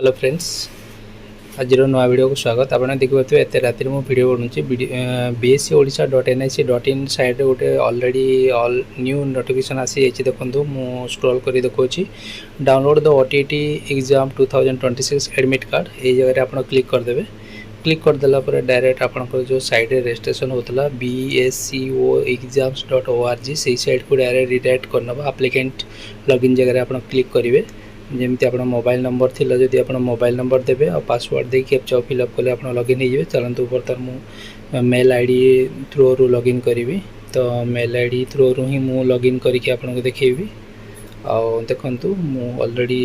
Hello friends, आज नुआ video को स्वागत। आपने देखिए एत राति मु वीडियो बनूँ बीएससी ओडिशा .nic.in साइड गोटे ऑलरेडी ऑल न्यू नोटिफिकेशन आसी देखो मु स्क्रॉल कर देखो download the OTT exam 2026 admit card ये जगह आप क्लिक करदे। क्लिक करदेला डायरेक्ट आपंकर जो साइड रजिस्ट्रेशन होता BSCO exams.org से साइड को डायरेक्ट रिडायरेक्ट करना एप्लिकेंट लॉगिन जगह आप क्लिक करेंगे। जमी आप मोबाइल नंबर थी जदि आप मोबाइल नंबर देवे और पासवर्ड दे कैप्चा फिलअप कले आप लॉगिन हो चलतु बर्तमान मु मेल आईडी थ्रू रू लॉगिन करी। तो मेल आईडी थ्रू रू ही मु लॉगिन करके आपको देखी देखु मु ऑलरेडी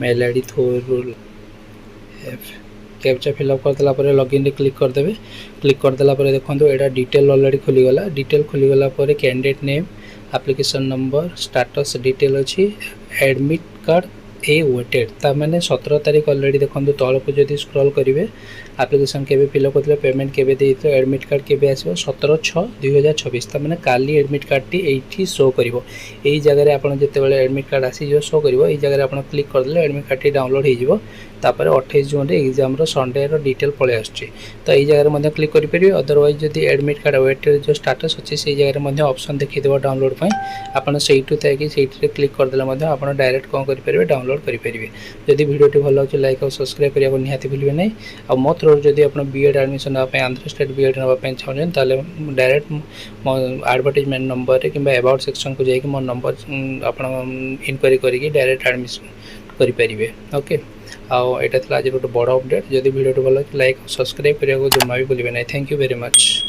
मेल आईडी थ्रू रू कैप्चा फिलअप करदेला लॉगिन रे क्लिक करदे। क्लिक करदेला देखो यहाँ डिटेल ऑलरेडी खोलीगला। डिटेल खोलीगला candidate name, application number, status detail अच्छी, एडमिट कार्ड ए वेटेड ताने 17 तारीख ऑलरेडी देखो तल को जब स्क्रॉल करेंगे एप्लिकेशन के फिलअप करते पेमेंट के एडमिट कार्ड के आसो 17/6/2026 ताने काली एडमिट कार्ड टी ये शो कर जगह आप जो एडमिट कार्ड आसी शो कर जगह आप क्लिक करदे एडमिट कार्ड टी डाउनलोड हो 28 जून एग्जाम संडे डिटेल पलि आसुच्छी। तो ये जगह क्लिक करेंगे। अदरवाइज जब एडमिट कार्ड वेटेड जो स्टेटस अच्छी से जगह ऑप्शन देखीदेव डाउनलोड आपड़ से क्लिक करदे आप डायरेक्ट कौन करेंगे डाउनलोड करेंगे। जदि वीडियोटी भल लगे लाइक और सब्सक्राइब करने को निहाती भूलिए नहीं। आ मो थ्रू जब आप बीएड एडमिशन नापी आंध्र स्टेट बीएड नापी चाहते डायरेक्ट मो एडवर्टाइजमेंट नंबर कि अबाउट सेक्शन को जाकि मो नंबर आप इनक्वारी करके डायरेक्ट एडमिशन करेंगे। ओके आटा आज गोटे बड़ अपडेट। जदि वीडियो भल लगे लाइक और सब्सक्राइब करने को जमा भी भूलिए नहीं। Thank you very much.